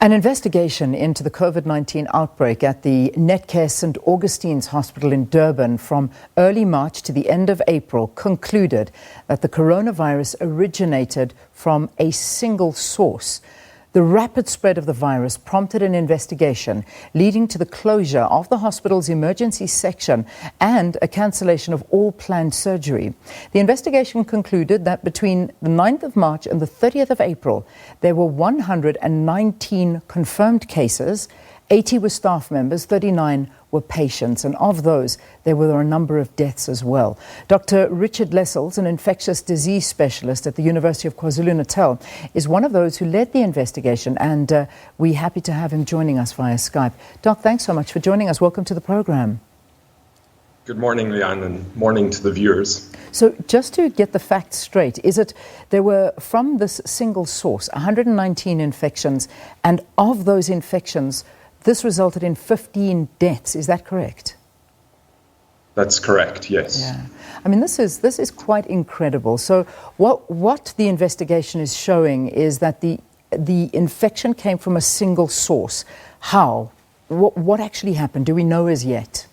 An investigation into the COVID-19 outbreak at the Netcare St Augustine's Hospital in Durban from early March to the end of April concluded that the coronavirus originated from a single source. The rapid spread of the virus prompted an investigation leading to the closure of the hospital's emergency section and a cancellation of all planned surgery. The investigation concluded that between the 9th of March and the 30th of April, there were 119 confirmed cases. 80 were staff members, 39 were patients, and of those, there were a number of deaths as well. Dr. Richard Lessells, an infectious disease specialist at the University of KwaZulu-Natal, is one of those who led the investigation, and we're happy to have him joining us via Skype. Doc, thanks so much for joining us. Welcome to the program. Good morning, Leanne, and morning to the viewers. So just to get the facts straight, is it there were, from this single source, 119 infections, and of those infections, this resulted in 15 deaths. Is that correct? That's correct, yes. Yeah. I mean, this is quite incredible. So what the investigation is showing is that the infection came from a single source. How? What actually happened? Do we know as yet?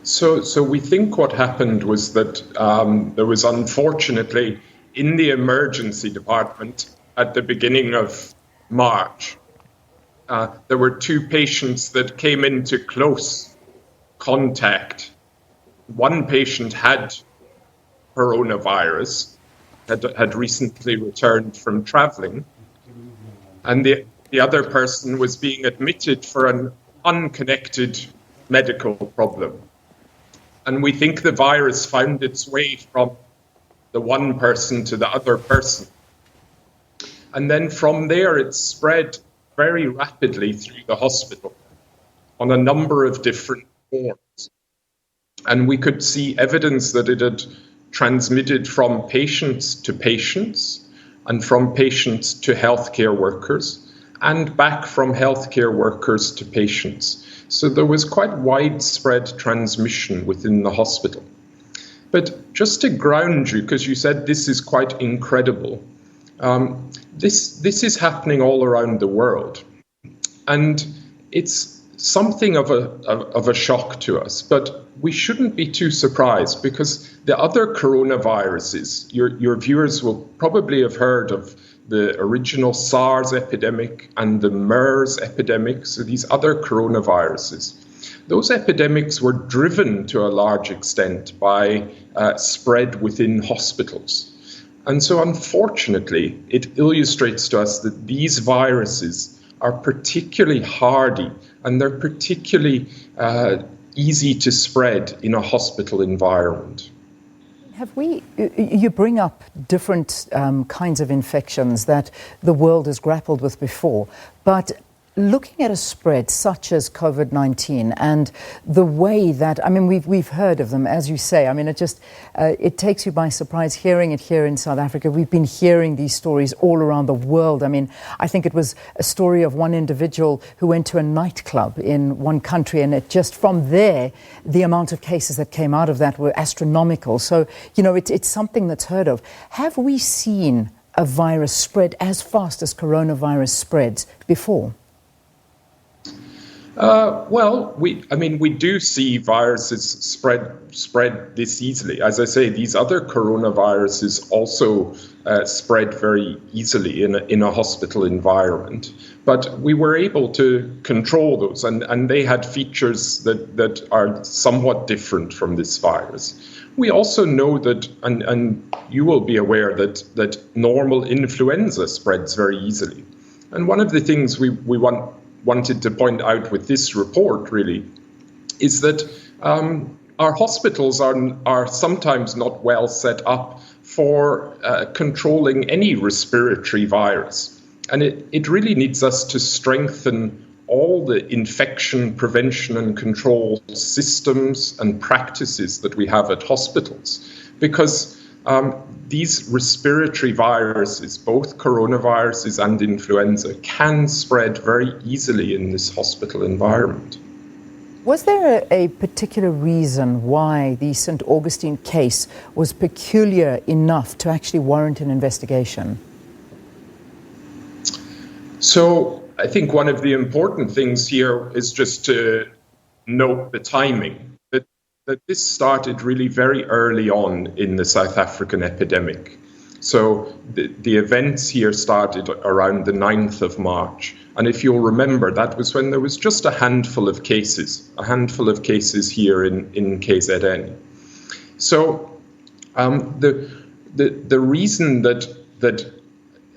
So we think what happened was that there was, unfortunately, in the emergency department at the beginning of March, there were two patients that came into close contact. One patient had coronavirus, had recently returned from traveling, and the other person was being admitted for an unconnected medical problem. And we think the virus found its way from the one person to the other person. And then from there it spread very rapidly through the hospital on a number of different forms. And we could see evidence that it had transmitted from patients to patients and from patients to healthcare workers and back from healthcare workers to patients. So there was quite widespread transmission within the hospital. But just to ground you, because you said this is quite incredible, this is happening all around the world, and it's something of a shock to us. But we shouldn't be too surprised, because the other coronaviruses, your viewers will probably have heard of the original SARS epidemic and the MERS epidemic. So these other coronaviruses, those epidemics were driven to a large extent by spread within hospitals. And so, unfortunately, it illustrates to us that these viruses are particularly hardy and they're particularly easy to spread in a hospital environment. You bring up different kinds of infections that the world has grappled with before, but looking at a spread such as COVID-19 and the way that, I mean, we've heard of them, as you say. I mean, it takes you by surprise hearing it here in South Africa. We've been hearing these stories all around the world. I mean, I think it was a story of one individual who went to a nightclub in one country, and it just from there, the amount of cases that came out of that were astronomical. So, you know, it's something that's heard of. Have we seen a virus spread as fast as coronavirus spreads before? Well, we do see viruses spread this easily. As I say, these other coronaviruses also spread very easily in a hospital environment. But we were able to control those, and they had features that are somewhat different from this virus. We also know that, and you will be aware that normal influenza spreads very easily. And one of the things we wanted to point out with this report, really, is that our hospitals are sometimes not well set up for controlling any respiratory virus. And it really needs us to strengthen all the infection prevention and control systems and practices that we have at hospitals, because these respiratory viruses, both coronaviruses and influenza, can spread very easily in this hospital environment. Was there a particular reason why the St Augustine case was peculiar enough to actually warrant an investigation? So I think one of the important things here is just to note the timing, that this started really very early on in the South African epidemic. So the events here started around the 9th of March. And if you'll remember, that was when there was just a handful of cases here in KZN. So the reason that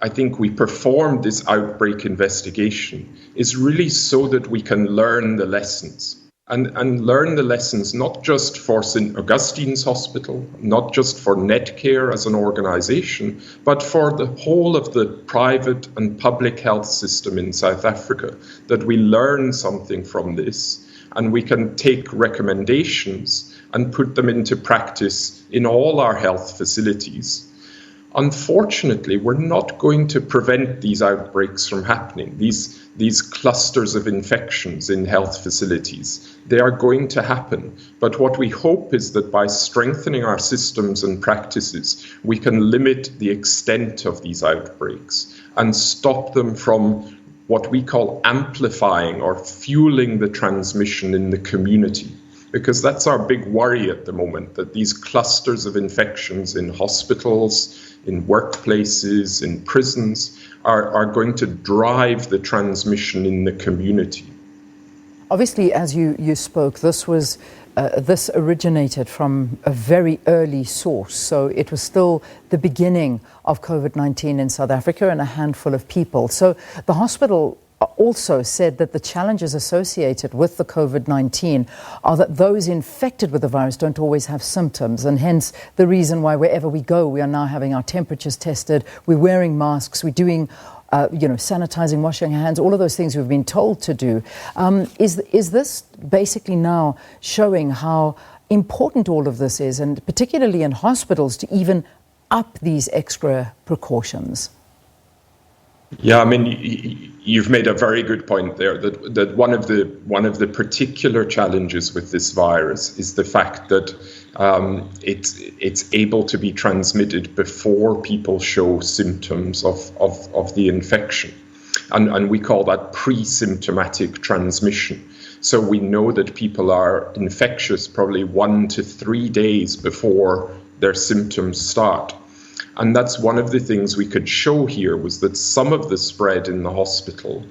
I think we performed this outbreak investigation is really so that we can learn the lessons. And learn the lessons not just for St Augustine's Hospital, not just for Netcare as an organization, but for the whole of the private and public health system in South Africa, that we learn something from this and we can take recommendations and put them into practice in all our health facilities. Unfortunately, we're not going to prevent these outbreaks from happening, these clusters of infections in health facilities. They are going to happen. But what we hope is that by strengthening our systems and practices, we can limit the extent of these outbreaks and stop them from what we call amplifying or fueling the transmission in the community. Because that's our big worry at the moment, that these clusters of infections in hospitals, in workplaces, in prisons, are going to drive the transmission in the community. Obviously, as you spoke, this originated from a very early source. So it was still the beginning of COVID-19 in South Africa and a handful of people. So the hospital also said that the challenges associated with the COVID-19 are that those infected with the virus don't always have symptoms, and hence the reason why wherever we go, we are now having our temperatures tested, we're wearing masks, we're doing sanitizing, washing our hands, all of those things we've been told to do. Is this basically now showing how important all of this is, and particularly in hospitals, to even up these extra precautions? Yeah, I mean, you've made a very good point there, that one of the particular challenges with this virus is the fact that it's able to be transmitted before people show symptoms of the infection. And we call that pre-symptomatic transmission. So we know that people are infectious probably 1 to 3 days before their symptoms start. And that's one of the things we could show here, was that some of the spread in the hospital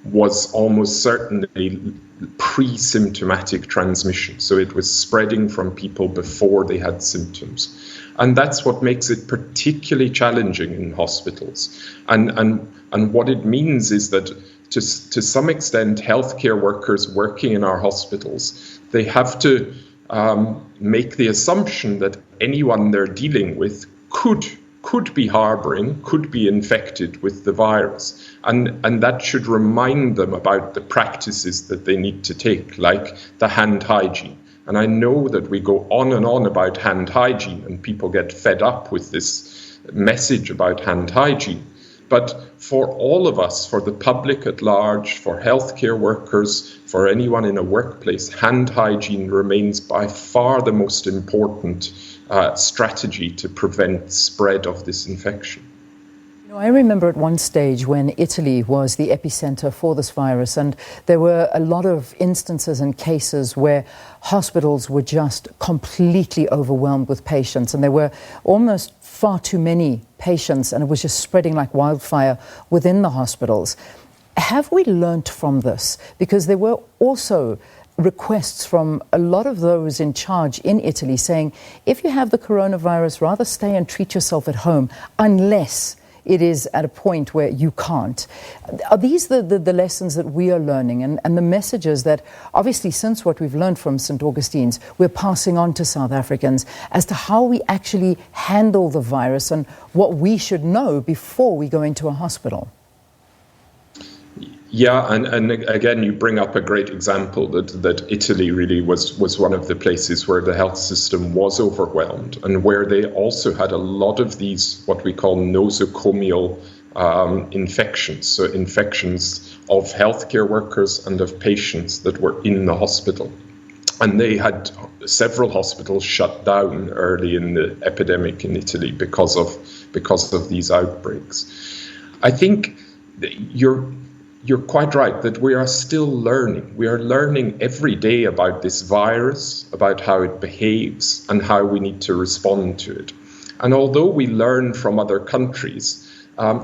was almost certainly pre-symptomatic transmission. So it was spreading from people before they had symptoms. And that's what makes it particularly challenging in hospitals. And what it means is that to some extent, healthcare workers working in our hospitals, they have to make the assumption that anyone they're dealing with could be harboring, could be infected with the virus. And that should remind them about the practices that they need to take, like the hand hygiene. And I know that we go on and on about hand hygiene, and people get fed up with this message about hand hygiene. But for all of us, for the public at large, for healthcare workers, for anyone in a workplace, hand hygiene remains by far the most important strategy to prevent spread of this infection. I remember at one stage when Italy was the epicenter for this virus, and there were a lot of instances and cases where hospitals were just completely overwhelmed with patients, and there were almost far too many patients, and it was just spreading like wildfire within the hospitals. Have we learnt from this? Because there were also requests from a lot of those in charge in Italy saying, if you have the coronavirus, rather stay and treat yourself at home, unless it is at a point where you can't. Are these the lessons that we are learning, and the messages that, obviously, since what we've learned from St Augustine's, we're passing on to South Africans as to how we actually handle the virus and what we should know before we go into a hospital? Yeah, and again, you bring up a great example that Italy really was one of the places where the health system was overwhelmed, and where they also had a lot of these, what we call nosocomial infections, so infections of healthcare workers and of patients that were in the hospital. And they had several hospitals shut down early in the epidemic in Italy because of these outbreaks. I think you're quite right that we are still learning. We are learning every day about this virus, about how it behaves and how we need to respond to it. And although we learn from other countries,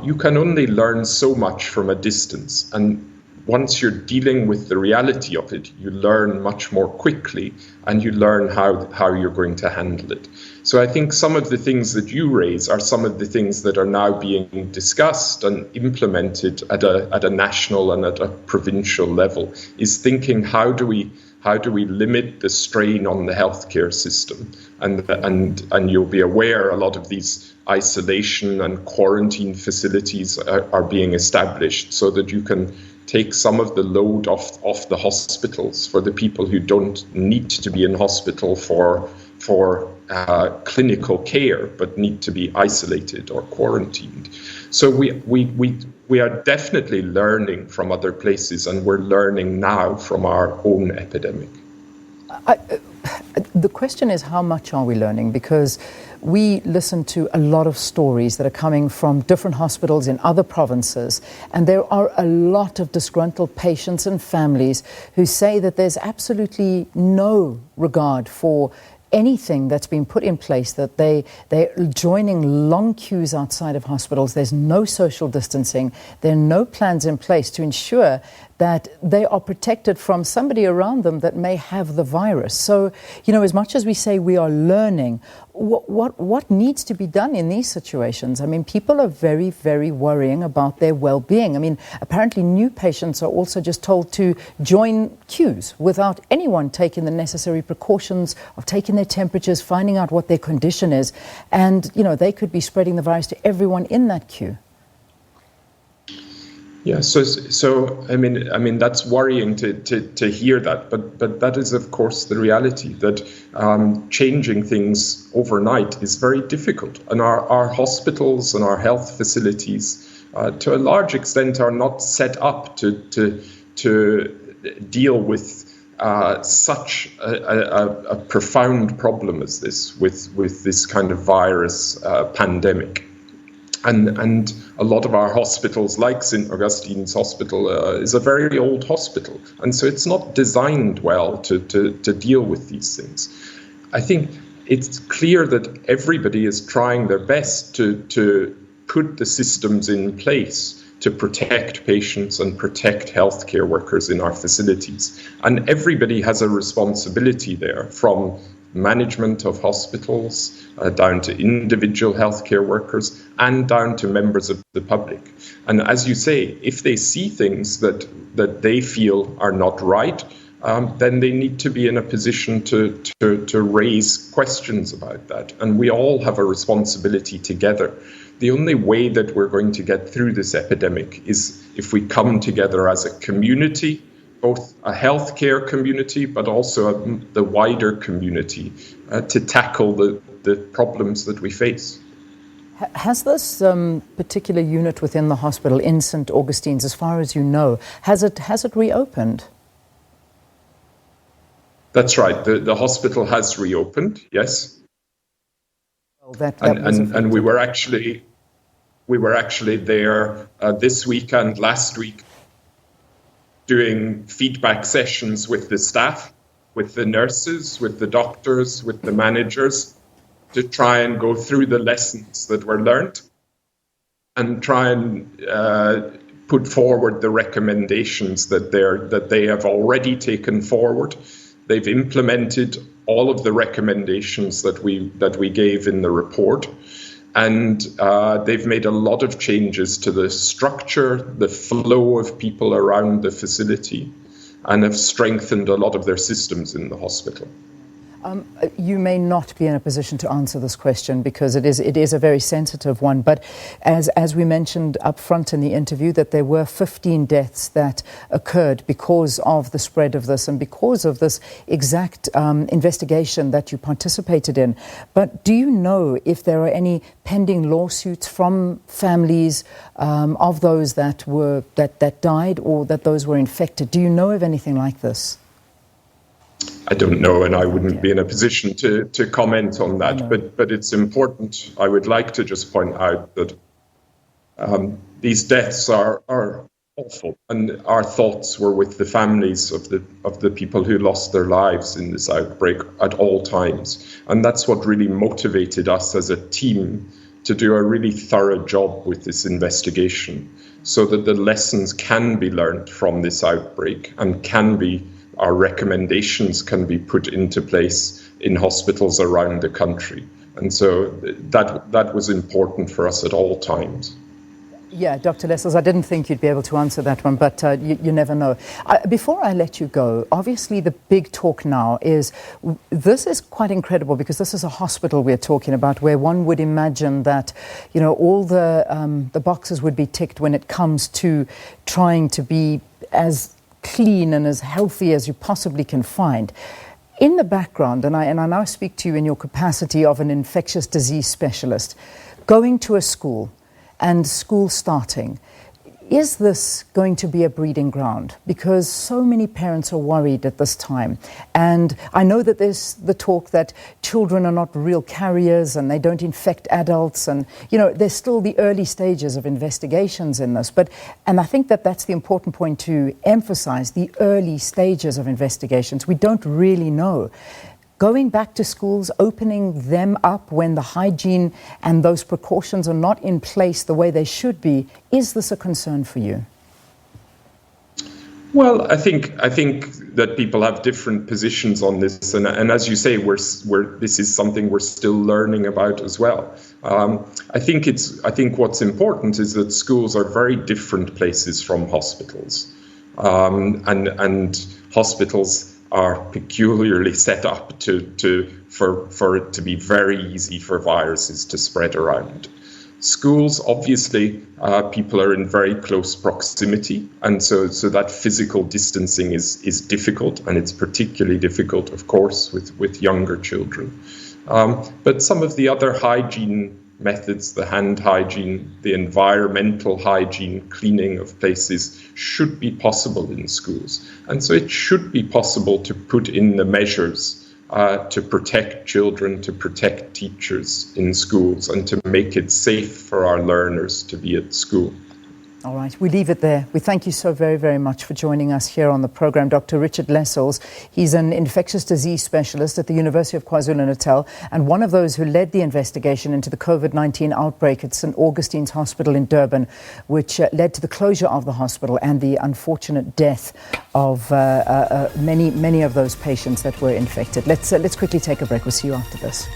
you can only learn so much from a distance. And once you're dealing with the reality of it, you learn much more quickly and you learn how you're going to handle it. So I think some of the things that you raise are some of the things that are now being discussed and implemented at a national and at a provincial level, is thinking how do we limit the strain on the healthcare system? And you'll be aware a lot of these isolation and quarantine facilities are being established so that you can take some of the load off the hospitals for the people who don't need to be in hospital for clinical care, but need to be isolated or quarantined. So we are definitely learning from other places, and we're learning now from our own epidemic. The question is, how much are we learning? Because we listen to a lot of stories that are coming from different hospitals in other provinces, and there are a lot of disgruntled patients and families who say that there's absolutely no regard for anything that's been put in place, that they're joining long queues outside of hospitals. There's no social distancing. There are no plans in place to ensure that they are protected from somebody around them that may have the virus. So, as much as we say we are learning, what needs to be done in these situations? I mean, people are very, very worrying about their well-being. I mean, apparently new patients are also just told to join queues without anyone taking the necessary precautions of taking their temperatures, finding out what their condition is. And, they could be spreading the virus to everyone in that queue. Yeah, so I mean that's worrying to hear that, but that is of course the reality, that changing things overnight is very difficult, and our hospitals and our health facilities to a large extent are not set up to deal with such a profound problem as this, with this kind of virus pandemic. And a lot of our hospitals, like St Augustine's Hospital, is a very old hospital. And so it's not designed well to deal with these things. I think it's clear that everybody is trying their best to put the systems in place to protect patients and protect healthcare workers in our facilities. And everybody has a responsibility there, from management of hospitals, down to individual healthcare workers, and down to members of the public. And as you say, if they see things that they feel are not right, then they need to be in a position to raise questions about that. And we all have a responsibility together. The only way that we're going to get through this epidemic is if we come together as a community, both a healthcare community, but also the wider community, to tackle the problems that we face. Has this particular unit within the hospital in St Augustine's, as far as you know, has it reopened? That's right. The hospital has reopened. Yes. Well, and we were actually there this week and last week, doing feedback sessions with the staff, with the nurses, with the doctors, with the managers, to try and go through the lessons that were learned and try and put forward the recommendations that they have already taken forward. They've implemented all of the recommendations that we gave in the report. And they've made a lot of changes to the structure, the flow of people around the facility, and have strengthened a lot of their systems in the hospital. You may not be in a position to answer this question because it is a very sensitive one. But as we mentioned up front in the interview, that there were 15 deaths that occurred because of the spread of this and because of this exact investigation that you participated in. But do you know if there are any pending lawsuits from families of those that died or that those were infected? Do you know of anything like this? I don't know, and I wouldn't be in a position to comment on that. But it's important. I would like to just point out that these deaths are awful. And our thoughts were with the families of the people who lost their lives in this outbreak at all times. And that's what really motivated us as a team to do a really thorough job with this investigation, so that the lessons can be learned from this outbreak and our recommendations can be put into place in hospitals around the country. And so that was important for us at all times. Yeah, Dr. Lessells, I didn't think you'd be able to answer that one, but you never know. Before I let you go, obviously the big talk now is, this is quite incredible because this is a hospital we're talking about where one would imagine that, you know, all the boxes would be ticked when it comes to trying to be as clean and as healthy as you possibly can find. In the background, and I now speak to you in your capacity of an infectious disease specialist, going to a school and school starting, is this going to be a breeding ground? Because so many parents are worried at this time. And I know that there's the talk that children are not real carriers and they don't infect adults. And, you know, there's still the early stages of investigations in this. And I think that that's the important point to emphasize, the early stages of investigations. We don't really know. Going back to schools, opening them up when the hygiene and those precautions are not in place the way they should be, is this a concern for you? Well, I think that people have different positions on this, and as you say, this is something we're still learning about as well. I think what's important is that schools are very different places from hospitals, and hospitals are peculiarly set up for it to be very easy for viruses to spread around. Schools, obviously, people are in very close proximity, and so that physical distancing is difficult, and it's particularly difficult, of course, with younger children. But some of the other hygiene methods, the hand hygiene, the environmental hygiene, cleaning of places, should be possible in schools. And so it should be possible to put in the measures to protect children, to protect teachers in schools, and to make it safe for our learners to be at school. All right, we leave it there. We thank you so very, very much for joining us here on the program. Dr. Richard Lessells, he's an infectious disease specialist at the University of KwaZulu-Natal and one of those who led the investigation into the COVID-19 outbreak at St Augustine's Hospital in Durban, which led to the closure of the hospital and the unfortunate death of many of those patients that were infected. Let's quickly take a break. We'll see you after this.